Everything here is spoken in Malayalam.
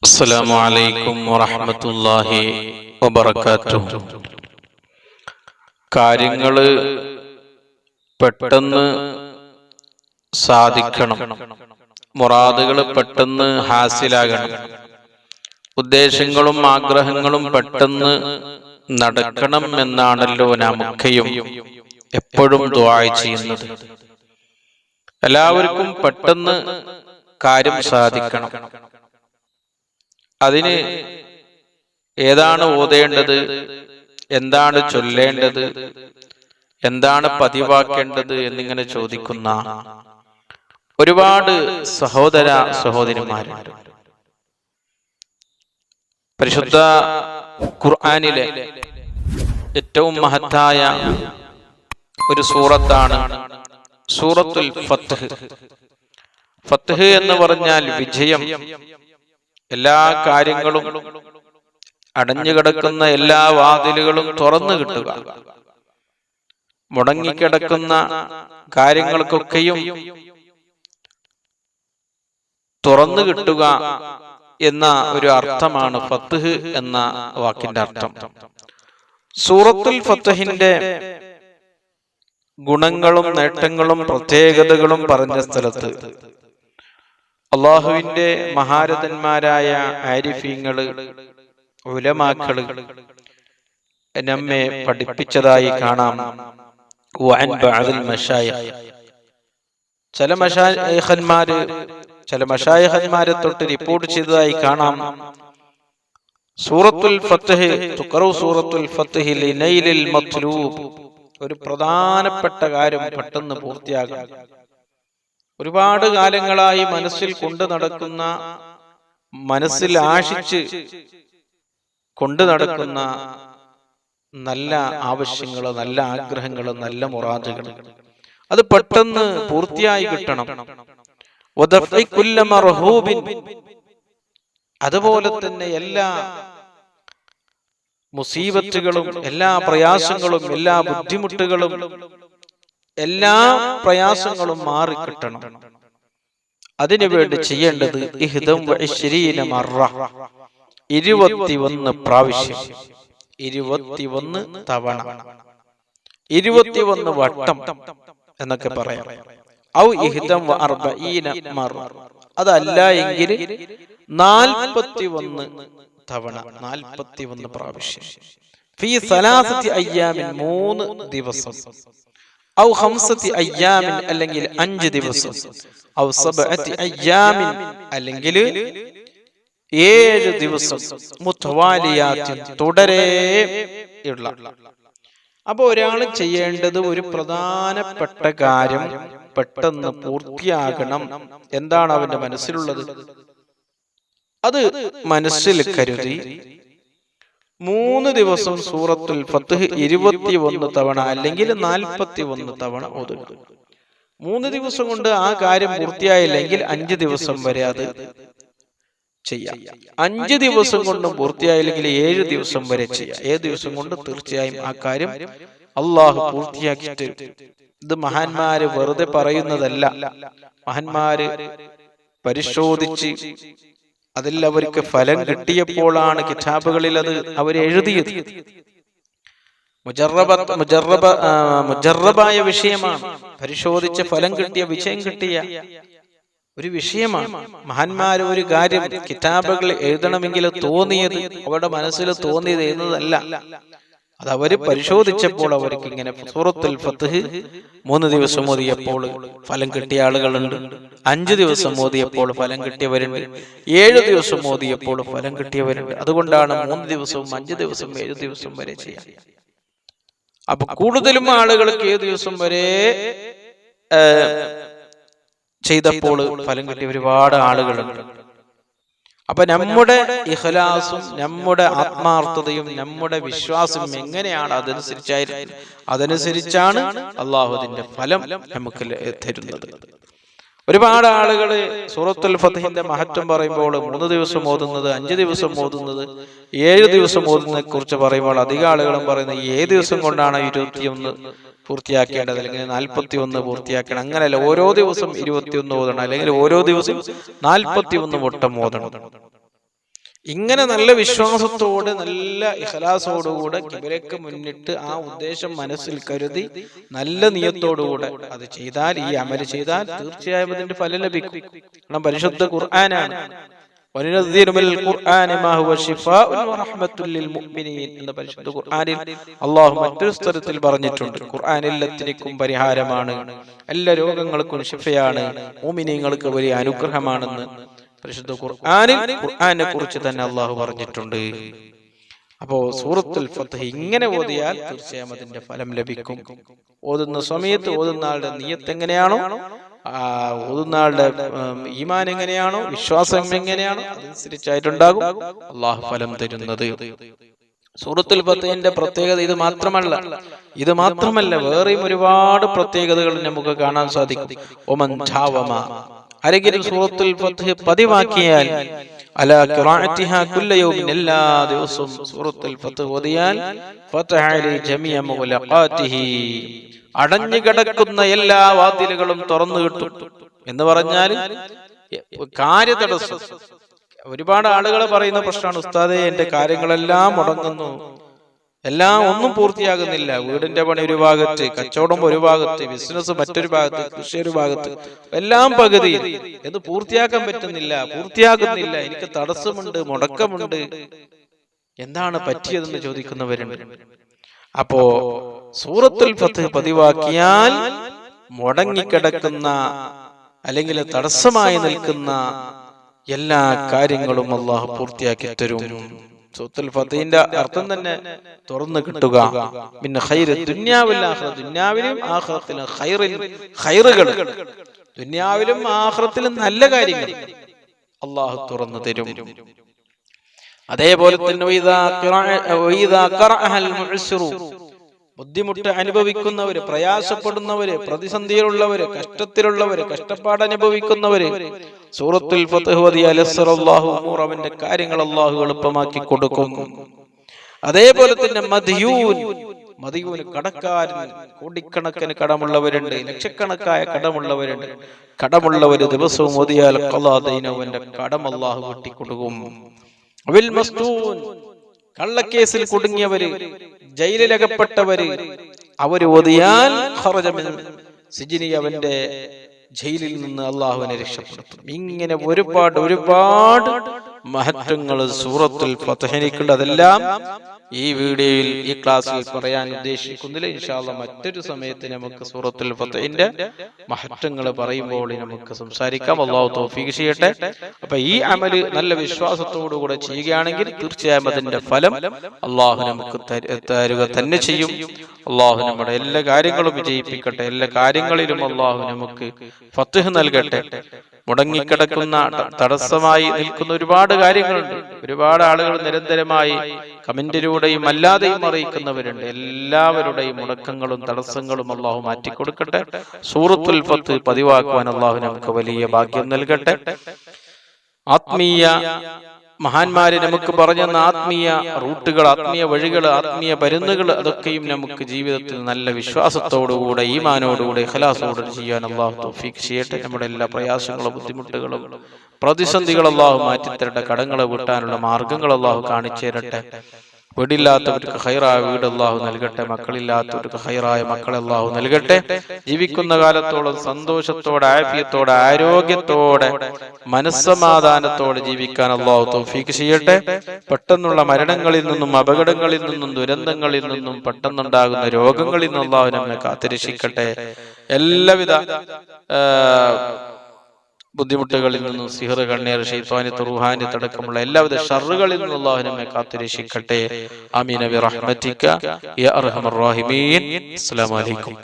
അസ്സലാമു അലൈക്കും വറഹ്മത്തുള്ളാഹി വബറകാതുഹു. കാര്യങ്ങള് പെട്ടെന്ന് സാധിക്കണം, മുറാദുകൾ പെട്ടെന്ന് ഹാസിലാകണം, ഉദ്ദേശങ്ങളും ആഗ്രഹങ്ങളും പെട്ടെന്ന് നടക്കണം എന്നാണല്ലോ നമുക്കെയും എപ്പോഴും ദുആ ചെയ്യുന്നത്. എല്ലാവർക്കും പെട്ടെന്ന് കാര്യം സാധിക്കണം. അതിന് ഏതാണ് ഓതേണ്ടത്, എന്താണ് ചൊല്ലേണ്ടത്, എന്താണ് പതിവാക്കേണ്ടത് എന്നിങ്ങനെ ചോദിക്കുന്ന ഒരുപാട് സഹോദര സഹോദരിമാരുണ്ട്. പരിശുദ്ധ ഖുർആനിലെ ഏറ്റവും മഹത്തായ ഒരു സൂറത്താണ് സൂറത്തുൽ ഫത്ഹ്. ഫത്ഹ് എന്ന് പറഞ്ഞാൽ വിജയം. എല്ലാ കാര്യങ്ങളും, അടഞ്ഞുകിടക്കുന്ന എല്ലാ വാതിലുകളും തുറന്നു കിട്ടുക, മുടങ്ങിക്കിടക്കുന്ന കാര്യങ്ങൾക്കൊക്കെയും തുറന്നു കിട്ടുക എന്ന ഒരു അർത്ഥമാണ് ഫത്ഹ് എന്ന വാക്കിന്റെ അർത്ഥം. സൂറത്തുൽ ഫത്ഹിന്റെ ഗുണങ്ങളും നേട്ടങ്ങളും പ്രത്യേകതകളും പറഞ്ഞ സ്ഥലത്ത് അള്ളാഹുവിന്റെ മഹാരഥന്മാരായ ആരിഫീങ്ങള്, ഉലമാക്കള് നമ്മെ പഠിപ്പിച്ചതായി കാണാം. ചില മശായിഖന്മാരെ തൊട്ട് റിപ്പോർട്ട് ചെയ്തതായി കാണാം. സൂറത്തുൽ ഫത്ഹ് തുഖറഉ സൂറത്തുൽ ഫത്ഹി ലിനൈലിൽ മത്ലൂബ്, ഒരു പ്രധാനപ്പെട്ട കാര്യം പെട്ടെന്ന് പൂർത്തിയാകാൻ, ഒരുപാട് കാലങ്ങളായി മനസ്സിൽ കൊണ്ടു നടക്കുന്ന, മനസ്സിൽ ആശിച്ച് കൊണ്ടു നടക്കുന്ന നല്ല ആവശ്യങ്ങള്, നല്ല ആഗ്രഹങ്ങള്, നല്ല മുറാദുകൾ, അത് പെട്ടെന്ന് പൂർത്തിയായി കിട്ടണം. അതുപോലെ തന്നെ എല്ലാ മുസീബത്തുകളും, എല്ലാ പ്രയാസങ്ങളും, എല്ലാ ബുദ്ധിമുട്ടുകളും, എല്ലാ പ്രയാസങ്ങളും മാറിക്കിട്ടണം. അതിനുവേണ്ടി ചെയ്യേണ്ടത് 21 പ്രാവശ്യം, 21 തവണ, 21 വട്ടം എന്നൊക്കെ പറയാം. അതല്ല എങ്കിൽ 41 തവണ, 41 പ്രാവശ്യം. ഫീ സലാസത്തി അയ്യാമിൻ, 3 ദിവസം. ഔ ഖംസത്തി അയ്യാമിൻ, അല്ലെങ്കിൽ 5 ദിവസം. ഔ സബഅത്തി അയ്യാമിൻ, അല്ലെങ്കിൽ 7 ദിവസം. മുതവാലിയാത്തിൻ, തുടരെയുള്ള. അപ്പൊ ഒരാൾ ചെയ്യേണ്ടത് ഒരു പ്രധാനപ്പെട്ട കാര്യം പെട്ടെന്ന് പൂർത്തിയാകണം. എന്താണ് അവന്റെ മനസ്സിലുള്ളത്, അത് മനസ്സിൽ കരുതി 3 ദിവസം സൂറത്തുൽ ഫത്ഹ് 21 തവണ അല്ലെങ്കിൽ 41 തവണ ഓതുക. 3 ദിവസം കൊണ്ട് ആ കാര്യം പൂർത്തിയായില്ലെങ്കിൽ 5 ദിവസം വരെ അത് ചെയ്യാം. 5 ദിവസം കൊണ്ടും പൂർത്തിയായില്ലെങ്കിൽ 7 ദിവസം വരെ ചെയ്യാം. 7 ദിവസം കൊണ്ട് തീർച്ചയായും ആ കാര്യം അള്ളാഹു പൂർത്തിയാക്കിയിട്ട്. ഇത് മഹാന്മാര് വെറുതെ പറയുന്നതല്ല. മഹാന്മാര് പരിശോധിച്ച് അതിൽ അവർക്ക് ഫലം കിട്ടിയപ്പോഴാണ് കിതാബുകളിൽ അത് അവർ എഴുതിയത്. മുജറബായ വിഷയമാണ്. പരിശോധിച്ച് ഫലം കിട്ടിയ, വിജയം കിട്ടിയ ഒരു വിഷയമാണ്. മഹാന്മാര് ഒരു കാര്യം കിതാബുകൾ എഴുതണമെങ്കിൽ തോന്നിയത്, അവരുടെ മനസ്സിൽ തോന്നിയത് എന്നതല്ല. അത് അവര് പരിശോധിച്ചപ്പോൾ അവർക്ക് ഇങ്ങനെ സൂറത്തുൽ ഫത്ഹ് 3 ദിവസം ഓതിയപ്പോൾ ഫലം കിട്ടിയ ആളുകളുണ്ട്, 5 ദിവസം ഓതിയപ്പോൾ ഫലം കിട്ടിയവരുണ്ട്, 7 ദിവസം ഓതിയപ്പോൾ ഫലം കിട്ടിയവരുണ്ട്. അതുകൊണ്ടാണ് 3 ദിവസവും 5 ദിവസം 7 ദിവസം വരെ ചെയ്യാം. അപ്പൊ കൂടുതലും ആളുകൾക്ക് 7 ദിവസം വരെ ചെയ്തപ്പോൾ ഫലം കിട്ടിയ ഒരുപാട് ആളുകളുണ്ട്. അപ്പൊ നമ്മുടെ ഇഖ്ലാസും, നമ്മുടെ ആത്മാർത്ഥതയും, നമ്മുടെ വിശ്വാസവും എങ്ങനെയാണ് അതനുസരിച്ചാണ് അള്ളാഹു അതിന്റെ ഫലം നമുക്ക് തരുന്നത്. ഒരുപാട് ആളുകൾ സൂറത്തുൽ ഫത്ഹിന്റെ മഹത്വം പറയുമ്പോൾ 3 ദിവസം ഓതുന്നത്, 5 ദിവസം ഓതുന്നത്, 7 ദിവസം ഓതുന്നതിനെ കുറിച്ച് പറയുമ്പോൾ അധികം ആളുകളും പറയുന്നത് 7 ദിവസം കൊണ്ടാണ് 21 പൂർത്തിയാക്കേണ്ടത്, അല്ലെങ്കിൽ 41 പൂർത്തിയാക്കണം. അങ്ങനെയല്ല, ഓരോ ദിവസം 21 ഓതണം, അല്ലെങ്കിൽ ഓരോ ദിവസം 41 വട്ടം ഓതണം. ഇങ്ങനെ നല്ല വിശ്വാസത്തോടെ നല്ല ഇഖ്ലാസോടുകൂടെ ഖിബലക്ക് മുന്നിട്ട് ആ ഉദ്ദേശം മനസ്സിൽ കരുതി നല്ല നിയത്തോടുകൂടെ അത് ചെയ്താൽ, ഈ അമല് ചെയ്താൽ തീർച്ചയായും അതിന്റെ ഫലം ലഭിക്കും. കാരണം പരിശുദ്ധ ഖുർആനാണ് എന്ന പരിശുദ്ധ ഖുർആനിൽ അല്ലാഹു മറ്റൊരു സ്ഥലത്തിൽ പറഞ്ഞിട്ടുണ്ട്. ഖുർആൻ എല്ലാത്തിനും പരിഹാരമാണ്, എല്ലാ രോഗങ്ങൾക്കും ശിഫയാണ്, മുഅ്മിനീങ്ങൾക്ക് വലിയ അനുഗ്രഹമാണെന്ന് പരിശുദ്ധ ഖുർആനെ കുറിച്ച് തന്നെ അല്ലാഹു പറഞ്ഞിട്ടുണ്ട്. അപ്പോ സൂറത്തുൽ ഫത്ഹ് ഇങ്ങനെ ഓതിയാൽ തീർച്ചയായും അതിന്റെ ഫലം ലഭിക്കും. ഓതുന്ന സമയത്ത് ഓതുന്ന ആളുടെ നിയ്യത്ത് എങ്ങനെയാണോ, ഓതുന്ന ആളുടെ ഈമാൻ എങ്ങനെയാണോ, വിശ്വാസം എങ്ങനെയാണോ, അതനുസരിച്ചായിട്ടുണ്ടാകും അല്ലാഹു ഫലം തരുന്നത്. സൂറത്തുൽ ഫത്ഹിന്റെ പ്രത്യേകത ഇത് മാത്രമല്ല വേറെയും ഒരുപാട് പ്രത്യേകതകൾ നമുക്ക് കാണാൻ സാധിക്കും. ഒമൻ ധാവമ, ആരെങ്കിലും സൂറത്തുൽ ഫത്ഹ് പതിവാക്കിയാൽ, അലാ ഖിറാഅത്തിഹാ കുല്ല യൗമിൻ, എല്ലാ ദിവസവും സൂറത്തുൽ ഫത്ഹ് ഓതിയാൽ, ഫതഹ അലൈ ജമീഅ മുഗ്ലഖാതിഹി, അടഞ്ഞു കിടക്കുന്ന എല്ലാ വാതിലുകളും തുറന്നു കിട്ടും എന്ന് പറഞ്ഞാൽ കാര്യതടസ്സം. ഒരുപാട് ആളുകൾ പറയുന്ന പ്രശ്നമാണ്, ഉസ്താദേ എന്റെ കാര്യങ്ങളെല്ലാം മുടങ്ങുന്നു, എല്ലാം ഒന്നും പൂർത്തിയാകുന്നില്ല, വീടിന്റെ പണി ഒരു ഭാഗത്ത്, കച്ചവടം ഒരു ഭാഗത്ത്, ബിസിനസ് മറ്റൊരു ഭാഗത്ത്, കൃഷി ഒരു ഭാഗത്ത്, എല്ലാം പകുതിയിൽ, എന്ന് പൂർത്തിയാകുന്നില്ല, എനിക്ക് തടസ്സമുണ്ട്, മുടക്കമുണ്ട്, എന്താണ് പറ്റിയതെന്ന് ചോദിക്കുന്നവരുണ്ട്. അപ്പോ സൂറത്തുൽ ഫത്ഹ് പതിവാക്കിയാൽ മുടങ്ങിക്കിടക്കുന്ന അല്ലെങ്കിൽ തടസ്സമായി നിൽക്കുന്ന എല്ലാ കാര്യങ്ങളും അല്ലാഹു പൂർത്തിയാക്കി തരും. സൂറത്തുൽ ഫത്ഹിന്റെ അർത്ഥം തന്നെ തുറന്നു കിട്ടുക. മിൻ ഖൈറി ദുനിയാവിൽ ആഖിറ, ദുനിയാവിലും ആഖിറത്തിലും ഖൈറുകൾ, ദുനിയാവിലും ആഖിറത്തിലും നല്ല കാര്യങ്ങൾ അല്ലാഹു തുറന്നു തരും. അതേപോലെ തന്നെ ബുദ്ധിമുട്ട് അനുഭവിക്കുന്നവര്, പ്രയാസപ്പെടുന്നവര്, പ്രതിസന്ധിയിലുള്ളവര്, കഷ്ടത്തിലുള്ളവര്, കഷ്ടപ്പാട് അനുഭവിക്കുന്നവര് സൂറത്തുൽ ഫത്ഹ് ഓതിയാൽ യസ്സറല്ലാഹു ഉമൂറ, അവന്റെ കാര്യങ്ങൾ അല്ലാഹു എളുപ്പമാക്കി കൊടുക്കും. അതേപോലെ തന്നെ മദിയൂന്, കടക്കാരൻ, കോടിക്കണക്കിന് കടമുള്ളവരുണ്ട്, ലക്ഷക്കണക്കായ കടമുള്ളവര് ദിവസവും ഓതിയാൽ ഖളാ ദൈനഹു, അവന്റെ കടം അല്ലാഹു വെട്ടിക്കൊടുക്കും. അവിൽ മസ്തൂൻ, കള്ളക്കേസിൽ കുടുങ്ങിയവര്, ജയിലിലകപ്പെട്ടവര്, അവര് ഓതിയാൽ ഖറജ മിൻ സിജ്നി, അവന്റെ ജയിലിൽ നിന്ന് അല്ലാഹുവിനെ രക്ഷപ്പെടുത്തും. ഇങ്ങനെ ഒരുപാട് മഹത്വങ്ങൾ സൂറത്തുൽ ഫത്ഹിനുണ്ട്. അതെല്ലാം ഈ വീഡിയോയിൽ, ഈ ക്ലാസ്സിൽ പറയാൻ ഉദ്ദേശിക്കുന്നില്ല. ഇൻഷാ അല്ലാഹ് മറ്റൊരു സമയത്ത് നമുക്ക് സൂറത്തുൽ ഫത്ഹിന്റെ മഹത്വങ്ങൾ പറയുമ്പോൾ നമുക്ക് സംസാരിക്കാം. അല്ലാഹു തൗഫീഖ് ചെയ്യട്ടെ. അപ്പൊ ഈ അമല് നല്ല വിശ്വാസത്തോടു കൂടെ ചെയ്യുകയാണെങ്കിൽ തീർച്ചയായും അതിന്റെ ഫലം അല്ലാഹു നമുക്ക് തരുക തന്നെ ചെയ്യും. അല്ലാഹു നമ്മുടെ എല്ലാ കാര്യങ്ങളും വിജയിപ്പിക്കട്ടെ. എല്ലാ കാര്യങ്ങളിലും അല്ലാഹു നമുക്ക് ഫത്ഹ് നൽകട്ടെ. മുടങ്ങിക്കിടക്കുന്ന, തടസ്സമായി നിൽക്കുന്ന ഒരുപാട് കാര്യങ്ങളുണ്ട്. ഒരുപാട് ആളുകൾ നിരന്തരമായി കമന്റിലൂടെയും അല്ലാതെയും അറിയിക്കുന്നവരുണ്ട്. എല്ലാവരുടെയും മുടക്കങ്ങളും തടസ്സങ്ങളും അല്ലാഹു മാറ്റിക്കൊടുക്കട്ടെ. സൂറത്തുൽ ഫത്ഹ് പതിവാക്കുവാൻ അല്ലാഹു നമുക്ക് വലിയ ഭാഗ്യം നൽകട്ടെ. ആത്മീയ മഹാന്മാര് നമുക്ക് പറഞ്ഞു തന്ന ആത്മീയ റൂട്ടുകൾ, ആത്മീയ വഴികൾ, ആത്മീയ മരുന്നുകൾ, അതൊക്കെയും നമുക്ക് ജീവിതത്തിൽ നല്ല വിശ്വാസത്തോടുകൂടെ, ഈമാനോടുകൂടെ, ഇഖ്ലാസോടെ ചെയ്യാൻ അല്ലാഹു തൗഫീഖ് ചെയ്യട്ടെ. നമ്മുടെ എല്ലാ പ്രയാസങ്ങളും, ബുദ്ധിമുട്ടുകളും, പ്രതിസന്ധികൾ അല്ലാഹു മാറ്റിത്തരട്ടെ. കടങ്ങളെ വീട്ടാനുള്ള മാർഗങ്ങൾ അല്ലാഹു കാണിച്ചു തരട്ടെ. വീടില്ലാത്തവർക്ക് ഖൈറായ വീട് അല്ലാഹു നൽകട്ടെ. മക്കളില്ലാത്തവർക്ക് ഖൈറായ മക്കളെ അല്ലാഹു നൽകട്ടെ. ജീവിക്കുന്ന കാലത്തോളം സന്തോഷത്തോടെ, ആഫിയത്തോടെ, ആരോഗ്യത്തോടെ, മനസ്സമാധാനത്തോടെ ജീവിക്കാൻ അല്ലാഹു തൗഫീഖ് ചെയ്യട്ടെ. പെട്ടെന്നുള്ള മരണങ്ങളിൽ നിന്നും, അപകടങ്ങളിൽ നിന്നും, ദുരന്തങ്ങളിൽ നിന്നും, പെട്ടെന്നുണ്ടാകുന്ന രോഗങ്ങളിൽ നിന്നും അല്ലാഹു നമ്മെ കാത്തുരക്ഷിക്കട്ടെ. എല്ലാവിധ ബുദ്ധിമുട്ടുകളിൽ നിന്നും, സിഹർ, കണ്ണീർ, ശൈത്വാനിയത്ത്, റൂഹാനിയത്ത് അടക്കമുള്ള എല്ലാവിധ ഷർറുകളിൽ നിന്നും അല്ലാഹു നമ്മെ കാത്തുരക്ഷിക്കട്ടെ. ആമീൻ ബിറഹ്മതിക യാ അർഹമർ റഹീമീൻ. അസ്സലാമു അലൈക്കും.